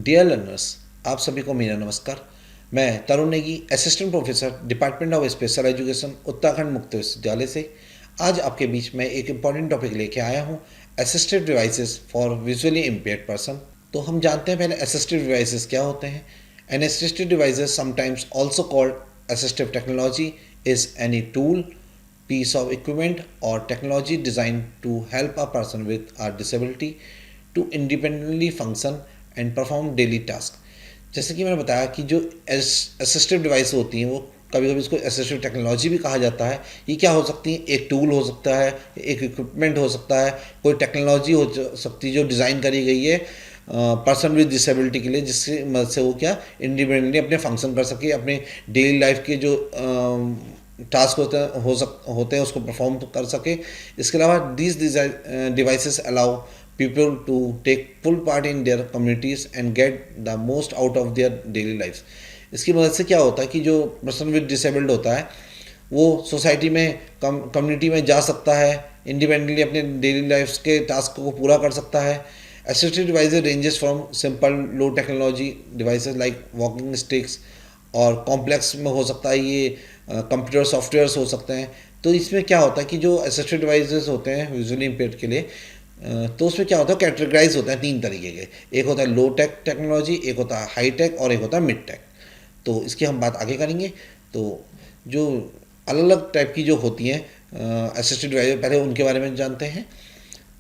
Dear learners, आप सभी को मेरा नमस्कार। मैं Tarun Negi, assistant professor, department of special education, Uttarakhand Mukt Vishwavidyalaya से आज आपके बीच में एक इम्पॉर्टेंट टॉपिक लेके आया हूँ, assistive devices for visually impaired person. तो हम जानते हैं पहले असिस्टिव डिवाइसेस क्या होते हैं। An assistive devices, sometimes also called assistive technology, is any tool, piece of equipment or technology designed to help a person with a disability to independently function and perform daily task। जैसे कि मैंने बताया कि जो assistive device होती हैं वो कभी कभी इसको असिस्टिव टेक्नोलॉजी भी कहा जाता है। ये क्या हो सकती है? एक टूल हो सकता है, एक इक्विपमेंट हो सकता है, कोई टेक्नोलॉजी हो सकती है जो डिज़ाइन करी गई है पर्सन विद डिसेबिलिटी के लिए, जिसकी मदद से वो क्या इंडिपेंडेंटली अपने फंक्शन कर सके, अपने डेली लाइफ के जो टास्क होते हैं उसको परफॉर्म कर सके। इसके अलावा these devices allow people to take full part in their communities and get the most out of their daily life. इसकी मदद से क्या होता है कि जो पर्सन विद डिसेबल्ड होता है वो सोसाइटी में कम्युनिटी में जा सकता है, इंडिपेंडेंटली अपने डेली लाइफ के टास्क को पूरा कर सकता है। Assistive devices ranges from simple low technology devices like walking sticks, और कॉम्प्लेक्स में हो सकता है ये कंप्यूटर सॉफ्टवेयर्स हो सकते हैं। तो इसमें क्या होता है कि जो असिस्टिव डिवाइसेस होते हैं विजुअली इम्पेयर्ड के लिए, तो उसमें क्या होता है, कैटेगराइज होते हैं तीन तरीके के। एक होता है लो टेक टेक्नोलॉजी, एक होता है हाई टेक और एक होता है मिड टेक। तो इसकी हम बात आगे करेंगे। तो जो अलग अलग टाइप की जो होती हैं असिस्टिव डिवाइस, पहले उनके बारे में जानते हैं।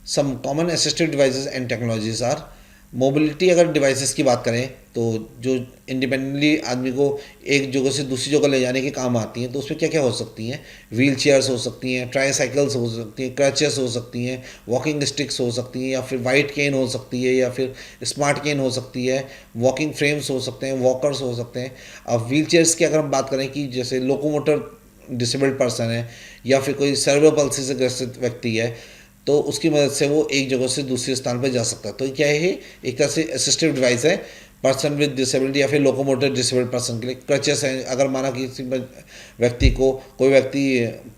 Some common assistive devices and technologies are mobility. अगर डिवाइसेस की बात करें तो जो इंडिपेंडेंटली आदमी को एक जगह से दूसरी जगह ले जाने के काम आती हैं, तो उसमें क्या क्या हो सकती हैं? व्हील चेयर्स हो सकती हैं, ट्राईसाइकिल्स हो सकती हैं, क्रचेस हो सकती हैं, वॉकिंग स्टिक्स हो सकती हैं, या फिर वाइट केन हो सकती है, या फिर स्मार्ट केन हो सकती है, वॉकिंग फ्रेम्स हो सकते हैं, वॉकर्स हो सकते हैं। अब व्हील चेयर्स की अगर हम बात करें कि जैसे लोकोमोटर डिसेबल्ड पर्सन है या फिर कोई सर्वो पल्सी से ग्रसित व्यक्ति है, तो उसकी मदद से वो एक जगह से दूसरे स्थान पर जा सकता है। तो क्या है? एक तरह से असिस्टिव डिवाइस है पर्सन विद डिसेबिलिटी या फिर लोकोमोटर डिसेबल्ड पर्सन के लिए। क्रचेस हैं, अगर माना किसी व्यक्ति को, कोई व्यक्ति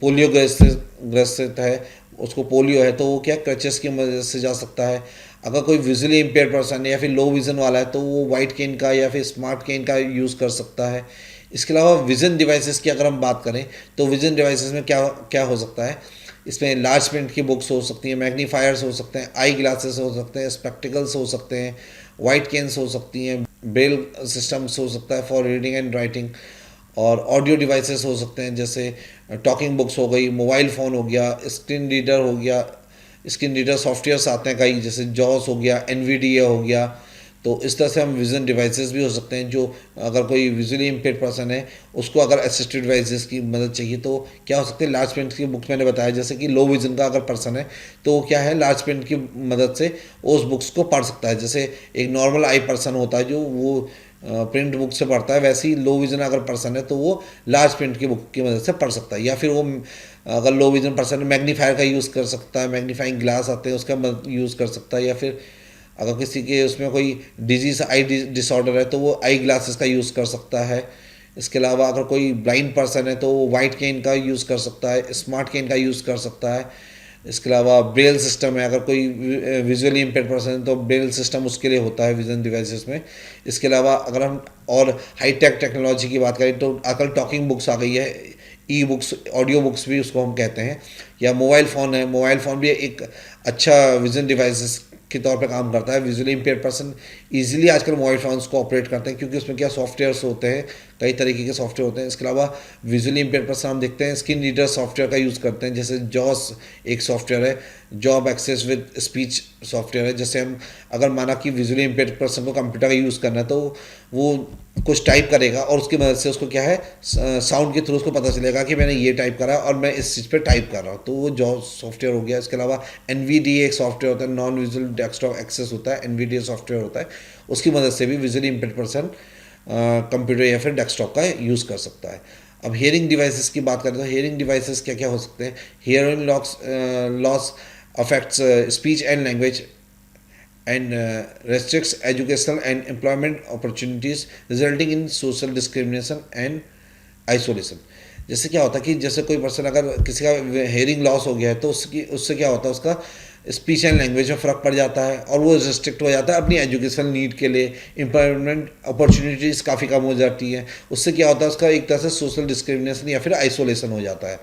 पोलियो ग्रसित है, उसको पोलियो है, तो वो क्या क्रचेस की मदद से जा सकता है। अगर कोई विजुअली इम्पेयर्ड पर्सन है या फिर लो विज़न वाला है, तो वो वाइट केन का या फिर स्मार्ट केन का यूज़ कर सकता है। इसके अलावा विज़न डिवाइसेस की अगर हम बात करें तो विज़न डिवाइसेस में क्या क्या हो सकता है? इसमें लार्ज प्रिंट की बुक्स हो सकती हैं, मैग्नीफायर्स हो सकते हैं, आई ग्लासेस हो सकते हैं, स्पेक्टिकल्स हो सकते हैं, वाइट केन्स हो सकती हैं, ब्रेल सिस्टम्स हो सकता है फॉर रीडिंग एंड राइटिंग, और ऑडियो डिवाइसेस हो सकते हैं जैसे टॉकिंग बुक्स हो गई, मोबाइल फ़ोन हो गया, स्क्रीन रीडर हो गया। स्क्रीन रीडर सॉफ्टवेयर्स आते हैं कई, जैसे जॉस हो गया, एनवीडिए हो गया। तो इस तरह से हम विज़न डिवाइसेस भी हो सकते हैं। जो अगर कोई विजुअली इम्पेयर्ड पर्सन है उसको अगर असिस्टिव डिवाइसेस की मदद चाहिए तो क्या हो सकते हैं? लार्ज प्रिंट की बुक्स मैंने बताया, जैसे कि लो विज़न का अगर पर्सन है तो क्या है, लार्ज प्रिंट की मदद से उस बुक्स को पढ़ सकता है। जैसे एक नॉर्मल आई पर्सन होता है जो वो प्रिंट बुक से पढ़ता है, वैसे ही लो विज़न अगर पर्सन है तो वो लार्ज प्रिंट की बुक की मदद से पढ़ सकता है। या फिर वो अगर लो विज़न पर्सन है मैग्नीफायर का यूज़ कर सकता है, मैग्नीफाइंग ग्लास आते हैं उसका यूज़ कर सकता है। या फिर अगर किसी के उसमें कोई डिजीज़ आई डिसऑर्डर है तो वो आई ग्लासेस का यूज़ कर सकता है। इसके अलावा अगर कोई ब्लाइंड पर्सन है तो वो वाइट केन का यूज़ कर सकता है, स्मार्ट केन का यूज़ कर सकता है। इसके अलावा ब्रेल सिस्टम है, अगर कोई विजुअली इम्पेयर्ड पर्सन है तो ब्रेल सिस्टम उसके लिए होता है विजन डिवाइसेस में। इसके अलावा अगर हम और हाई टेक टेक्नोलॉजी की बात करें तो आजकल टॉकिंग बुक्स आ गई है, ई बुक्स, ऑडियो बुक्स भी उसको हम कहते हैं। या मोबाइल फ़ोन है, मोबाइल फ़ोन भी एक अच्छा विजन डिवाइसेस के तौर पे काम करता है। विजुअली इम्पेयर्ड पर्सन इजीली आजकल मोबाइल फ़ोन्स को ऑपरेट करते हैं, क्योंकि उसमें क्या सॉफ्टवेयर्स होते हैं, कई तरीके के सॉफ्टवेयर होते हैं। इसके अलावा विजुअली इम्पेयर्ड पर्सन हम देखते हैं स्क्रीन रीडर सॉफ्टवेयर का यूज़ करते हैं, जैसे जॉस एक सॉफ्टवेयर है, job access with speech software है। जैसे हम अगर माना कि विजुअली इम्पेयर्ड पर्सन को कंप्यूटर का यूज़ करना है तो वो कुछ टाइप करेगा और उसकी मदद से उसको क्या है, साउंड के थ्रू उसको पता चलेगा कि मैंने ये टाइप करा और मैं इस चीज़ पे टाइप कर रहा हूँ, तो वो जॉब सॉफ्टवेयर हो गया। इसके अलावा एनवीडीए एक सॉफ्टवेयर होता है, नॉन विजुअल डेस्कटॉप एक्सेस होता है, एनवीडीए सॉफ्टवेयर होता है। उसकी मदद से भी विजुअली इम्पेयर्ड पर्सन कंप्यूटर या फिर डेस्कटॉप का यूज़ कर सकता है। अब हियरिंग डिवाइसेस की बात करें तो हियरिंग डिवाइसेस क्या क्या हो सकते हैं? Hearing loss affects speech and language and restricts educational and employment opportunities resulting in social discrimination and isolation। जैसे क्या होता है कि जैसे कोई पर्सन, अगर किसी का हेयरिंग लॉस हो गया है तो उससे क्या होता है, उसका स्पीच एंड लैंग्वेज में फ़र्क पड़ जाता है और वो रिस्ट्रिक्ट हो जाता है अपनी एजुकेशनल नीड के लिए। एम्प्लॉयमेंट अपॉर्चुनिटीज़ काफ़ी कम हो जाती हैं। उससे क्या होता है, उसका एक तरह से सोशल डिस्क्रिमिनेशन या फिर आइसोलेशन हो जाता है।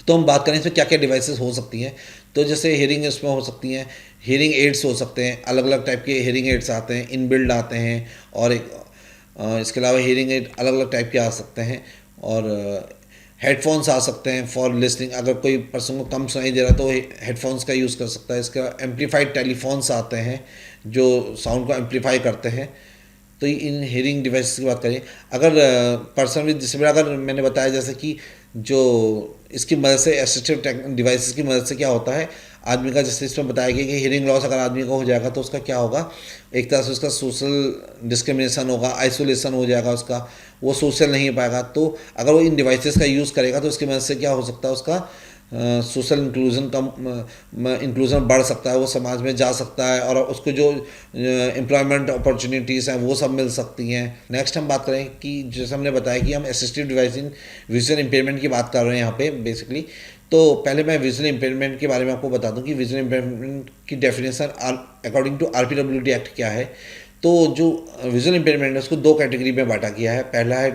तो हम बात करें इसमें क्या क्या डिवाइसेस हो सकती हैं, तो जैसे हियरिंग इसमें हो सकती हैं, हियरिंग एड्स हो सकते हैं, अलग अलग टाइप के हियरिंग एड्स आते हैं, इनबिल्ड आते हैं, और इसके अलावा हियरिंग एड अलग अलग टाइप के आ सकते हैं, और हेडफोन्स आ सकते हैं फॉर लिसनिंग। अगर कोई पर्सन को कम सुनाई दे रहा है तो हेडफोन्स का यूज़ कर सकता है। इसका एम्पलीफाइड टेलीफोन्स आते हैं जो साउंड को एम्पलीफाई करते हैं। तो इन हियरिंग डिवाइसेस की बात करें, अगर पर्सन विद डिसेबल, अगर मैंने बताया जैसे कि जो इसकी मदद से असिस्टिव डिवाइसेस की मदद से क्या होता है, आदमी का जैसे इसमें बताया गया कि हियरिंग लॉस अगर आदमी को हो जाएगा तो उसका क्या होगा, एक तरह से उसका सोशल डिस्क्रिमिनेशन होगा, आइसोलेशन हो जाएगा उसका, वो सोशल नहीं हो पाएगा। तो अगर वो इन डिवाइसेस का यूज़ करेगा तो उसकी मदद से क्या हो सकता है, उसका सोशल इंक्लूजन बढ़ सकता है, वो समाज में जा सकता है और उसको जो एम्प्लॉयमेंट अपॉर्चुनिटीज़ हैं वो सब मिल सकती हैं। नेक्स्ट हम बात करें कि जैसे हमने बताया कि हम असिस्टिव डिवाइस इन विजुअल इम्पेयरमेंट की बात कर रहे हैं यहाँ पे बेसिकली। तो पहले मैं विजुअल इम्पेयरमेंट के बारे में आपको बता दूं कि विजुअल इम्पेयरमेंट की definition according to RPWD act क्या है। तो जो विजुअल इम्पेयरमेंट है उसको दो कैटेगरी में बांटा गया है। पहला है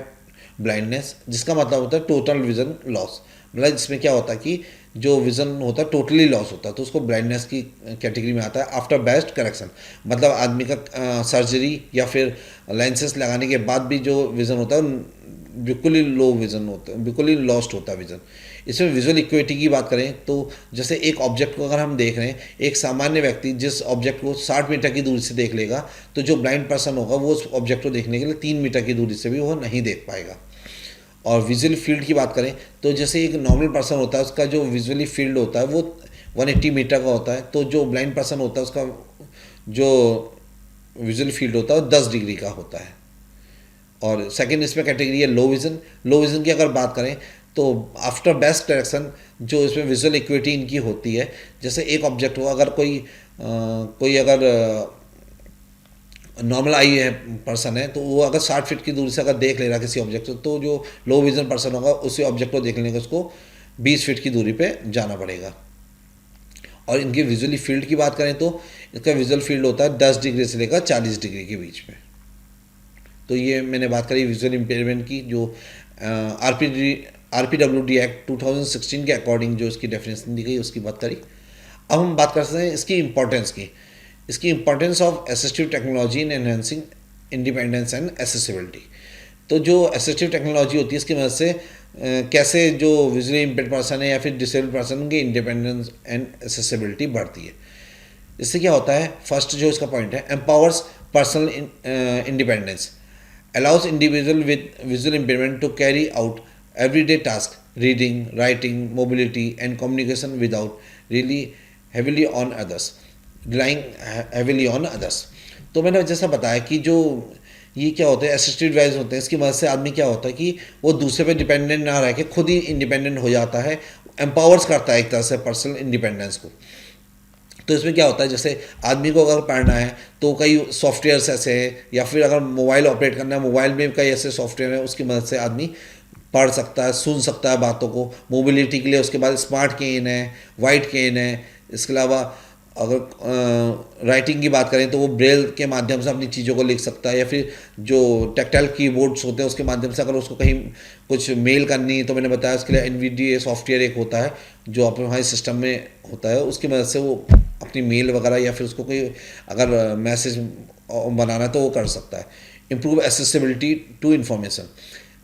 ब्लाइंडनेस, जिसका मतलब होता है टोटल विजन लॉस, मतलब जिसमें क्या होता है कि जो विज़न होता है टोटली लॉस होता है, तो उसको ब्लाइंडनेस की कैटेगरी में आता है। आफ्टर बेस्ट करेक्शन, मतलब आदमी का सर्जरी या फिर लेंसेज लगाने के बाद भी जो विज़न होता है बिल्कुल ही लो विज़न होता है, बिल्कुल ही लॉस्ट होता है विज़न। इसमें विजुअल इक्विटी की बात करें तो जैसे एक ऑब्जेक्ट को अगर हम देख रहे हैं, एक सामान्य व्यक्ति जिस ऑब्जेक्ट को 60 मीटर की दूरी से देख लेगा, तो जो ब्लाइंड पर्सन होगा वो उस ऑब्जेक्ट को देखने के लिए 3 मीटर की दूरी से भी वो नहीं देख पाएगा। और विजुअल फील्ड की बात करें तो जैसे एक नॉर्मल पर्सन होता है उसका जो विजुअली फील्ड होता है वो 180 मीटर का होता है, तो जो ब्लाइंड पर्सन होता है उसका जो विजुअल फील्ड होता है वो 10 डिग्री का होता है। और सेकंड इसमें कैटेगरी है लो विज़न। लो विज़न की अगर बात करें तो आफ्टर बेस्ट करेक्शन जो इसमें विजुअल इक्विटी इनकी होती है, जैसे एक ऑब्जेक्ट हो, अगर कोई अगर नॉर्मल आई है पर्सन है तो वो अगर 60 फीट की दूरी से अगर देख ले रहा है किसी ऑब्जेक्ट को, तो जो लो विजन पर्सन होगा उसी ऑब्जेक्ट को देखने के उसको 20 फीट की दूरी पे जाना पड़ेगा। और इनकी विजुअली फील्ड की बात करें तो इसका विजुअल फील्ड होता है 10 डिग्री से लेकर 40 डिग्री के बीच में। तो ये मैंने बात करी विजुअल इम्पेयरमेंट की, जो RPWD एक्ट 2016 के अकॉर्डिंग जो इसकी डेफिनेशन दी गई उसकी बात करी। अब हम बात कर सकते हैं इसकी इम्पोर्टेंस की। इसकी importance of assistive technology in enhancing independence and accessibility. तो जो असिस्टिव टेक्नोलॉजी होती है इसकी मदद से कैसे जो विजुअली इम्पेयर्ड पर्सन है या फिर डिसेबल्ड पर्सन की इंडिपेंडेंस एंड एसेसिबिलिटी बढ़ती है। इससे क्या होता है, फर्स्ट जो इसका पॉइंट है, empowers personal independence, allows individual with visual impairment to carry out everyday tasks, reading, writing, mobility and communication without really heavily on others, relying heavily on others। तो मैंने जैसा बताया कि जो ये क्या होता है असिस्टिव डिवाइस होते हैं, इसकी मदद से आदमी क्या होता है कि वो दूसरे पे डिपेंडेंट ना रह के खुद ही इंडिपेंडेंट हो जाता है, एम्पावर्स करता है एक तरह से पर्सनल इंडिपेंडेंस को। तो इसमें क्या होता है, जैसे आदमी को अगर पढ़ना है तो कई सॉफ्टवेयर्स ऐसे हैं, या फिर अगर मोबाइल ऑपरेट करना है, मोबाइल में कई ऐसे सॉफ्टवेयर हैं उसकी मदद से आदमी पढ़ सकता है, सुन सकता है बातों को। मोबिलिटी के लिए उसके बाद स्मार्ट केन है, वाइट केन है। इसके अलावा अगर राइटिंग की बात करें तो वो ब्रेल के माध्यम से अपनी चीज़ों को लिख सकता है, या फिर जो टैक्टाइल कीबोर्ड्स होते हैं उसके माध्यम से अगर उसको कहीं कुछ मेल करनी है तो मैंने बताया उसके लिए NVDA सॉफ्टवेयर एक होता है जो अपने हमारे सिस्टम में होता है, उसकी मदद से वो अपनी मेल वगैरह या फिर उसको कोई अगर मैसेज बनाना है तो वो कर सकता है। Improve accessibility to information,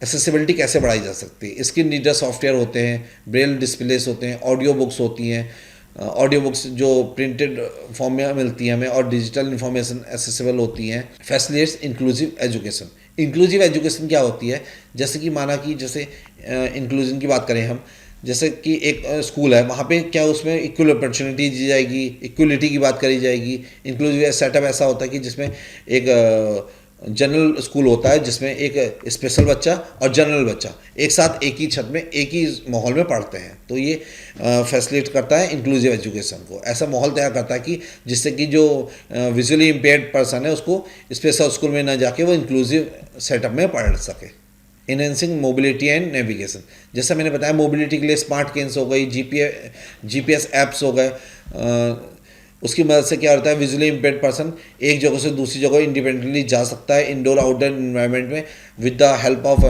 accessibility कैसे बढ़ाई जा सकती है। स्क्रीन रीडर सॉफ्टवेयर होते हैं, ब्रेल डिस्प्लेस होते हैं, ऑडियो बुक्स होती हैं, ऑडियो बुक्स जो प्रिंटेड फॉर्म में मिलती हैं हमें, और डिजिटल इन्फॉर्मेशन एसेसिबल होती हैं। Facilitates inclusive education. Inclusive education क्या होती है, जैसे कि माना कि जैसे इंक्लूजन की बात करें हम, जैसे कि एक स्कूल है, वहाँ पे क्या उसमें इक्वल अपॉर्चुनिटी दी जाएगी, इक्वलिटी की बात करी जाएगी। इंक्लूसिव सेटअप ऐसा होता है कि जिसमें एक जनरल स्कूल होता है जिसमें एक स्पेशल बच्चा और जनरल बच्चा एक साथ एक ही छत में एक ही माहौल में पढ़ते हैं। तो ये फैसिलिटेट करता है इंक्लूसिव एजुकेशन को, ऐसा माहौल तैयार करता है कि जिससे कि जो विजुअली इम्पेयर्ड पर्सन है उसको स्पेशल स्कूल में ना जाके वो इंक्लूसिव सेटअप में पढ़ सके। Enhancing mobility and navigation. जैसा मैंने बताया, मोबिलिटी के लिए स्मार्ट केन्स हो गई, जीपीएस ऐप्स हो गए। उसकी मदद से क्या होता है, विजुअली इम्पेयर्ड पर्सन एक जगह से दूसरी जगह इंडिपेंडेंटली जा सकता है इंडोर आउटडोर इन्वायरमेंट में विद द हेल्प ऑफ,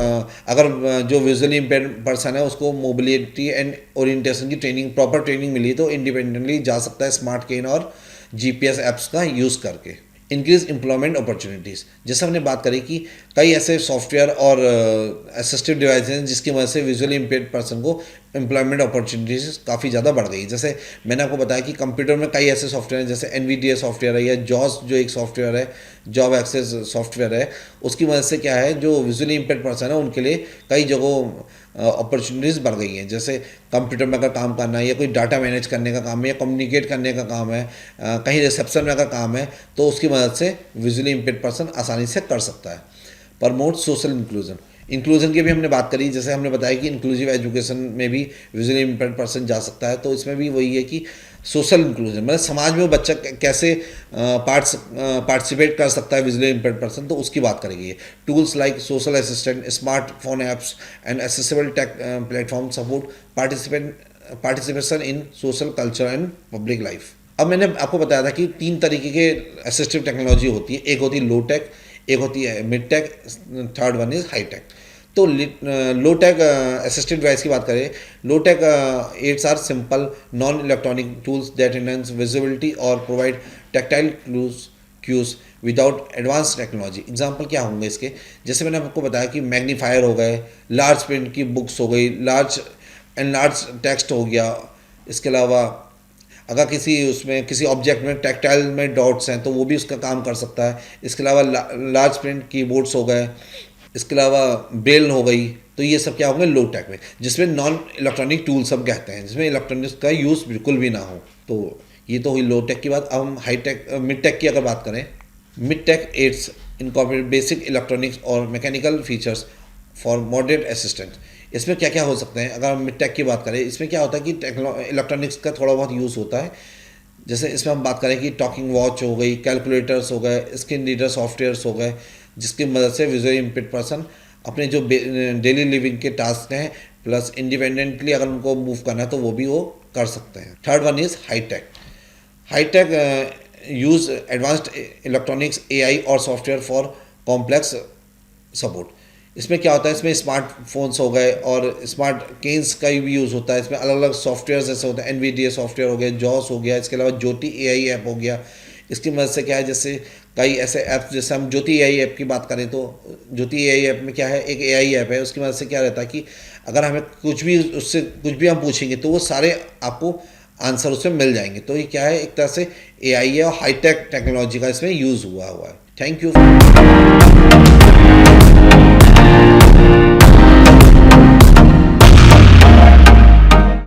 अगर जो विजुअली इम्पेयर्ड पर्सन है उसको मोबिलिटी एंड ओरिएंटेशन की ट्रेनिंग, प्रॉपर ट्रेनिंग मिली तो इंडिपेंडेंटली जा सकता है स्मार्ट केन और जीपीएस ऐप्स का यूज़ करके। इंक्रीज एम्प्लॉयमेंट अपॉर्चुनिटीज़, जैसे हमने बात करी कि कई ऐसे सॉफ्टवेयर और असिस्टिव डिवाइसेज हैं जिसकी वजह से विजुअली इम्पेयर्ड पर्सन को एम्प्लॉयमेंट अपॉर्चुनिटीज़ काफ़ी ज़्यादा बढ़ गई। जैसे मैंने आपको बताया कि कंप्यूटर में कई ऐसे सॉफ्टवेयर हैं, जैसे एनवीडीए सॉफ्टवेयर है या जॉस जो एक सॉफ्टवेयर है, जॉब एक्सेस सॉफ्टवेयर है। उसकी मदद से क्या है, जो विजुअली इम्पेयर्ड पर्सन है उनके लिए कई जगहों अपॉर्चुनिटीज़ बढ़ गई हैं। जैसे कंप्यूटर में अगर काम करना है या कोई डाटा मैनेज करने का काम है या कम्युनिकेट करने का काम है, कहीं रिसेप्शन में अगर काम है, तो उसकी मदद से विजुअली इम्पेयर्ड पर्सन आसानी से कर सकता है। प्रमोट सोशल इंक्लूजन की भी हमने बात करी। जैसे हमने बताया कि इंक्लूसिव एजुकेशन में भी विजुअली इम्पेयर्ड पर्सन जा सकता है, तो इसमें भी वही है कि सोशल इंक्लूजन मतलब समाज में बच्चा कैसे पार्टिसिपेट कर सकता है विजुअली इम्पेयर्ड पर्सन, तो उसकी बात करेगी। Tools like social assistant, smartphone apps and accessible take platform support participation in social culture and public life. अब मैंने आपको बताया था कि 3 तरीके के असिस्टिव टेक्नोलॉजी होती है। एक होती है लो टेक, एक होती है mid tech, third one is high tech. तो लो टेक असिस्टेड डिवाइस की बात करें, low tech aids are simple non electronic tools that enhance visibility और provide tactile cues without advance technology. Example क्या होंगे इसके, जैसे मैंने आपको बताया कि मैग्नीफायर हो गए, लार्ज प्रिंट की बुक्स हो गई, लार्ज टेक्स्ट हो गया। इसके अलावा अगर किसी ऑब्जेक्ट में टैक्टाइल में डॉट्स हैं तो वो भी उसका काम कर सकता है। इसके अलावा लार्ज प्रिंट कीबोर्ड्स हो गए, इसके अलावा ब्रेल हो गई। तो ये सब क्या होंगे लो टेक में, जिसमें नॉन इलेक्ट्रॉनिक टूल्स सब कहते हैं, जिसमें इलेक्ट्रॉनिक्स का यूज़ बिल्कुल भी ना हो। तो ये तो हुई लो टेक की बात। अब हम मिड टेक की अगर बात करें, mid tech aids incorporate basic electronics और mechanical features for moderate assistant. इसमें क्या क्या हो सकते हैं, अगर हम मिड टेक की बात करें, इसमें क्या होता है कि इलेक्ट्रॉनिक्स का थोड़ा बहुत यूज़ होता है। जैसे इसमें हम बात करें कि टॉकिंग वॉच हो गई, कैलकुलेटर्स हो गए, स्क्रीन रीडर सॉफ्टवेयर्स हो गए, जिसकी मदद से विजुअली इम्पेयर्ड पर्सन अपने जो डेली लिविंग के टास्क हैं प्लस इंडिपेंडेंटली अगर उनको मूव करना है तो वो भी वो कर सकते हैं। Third one is high tech use advanced electronics, AI और सॉफ्टवेयर फॉर कॉम्प्लेक्स सपोर्ट। इसमें क्या होता है, इसमें स्मार्टफोन्स हो गए और स्मार्ट केन्स का भी यूज़ होता है। इसमें अलग अलग सॉफ्टवेयर जैसे होते हैं, एनवीडीए सॉफ्टवेयर हो गया, जॉस हो गया, इसके अलावा ज्योति एआई ऐप हो गया। इसकी मदद से क्या है, जैसे कई ऐसे ऐप्स, जैसे हम ज्योति एआई ऐप की बात करें तो ज्योति एआई ऐप में क्या है, एक एआई ऐप है। उसकी मदद से क्या रहता है कि अगर हमें कुछ भी हम पूछेंगे तो वो सारे आपको आंसर उसमें मिल जाएंगे। तो ये क्या है, एक तरह से एआई है और हाईटेक टेक्नोलॉजी का इसमें यूज़ हुआ है। Thank you.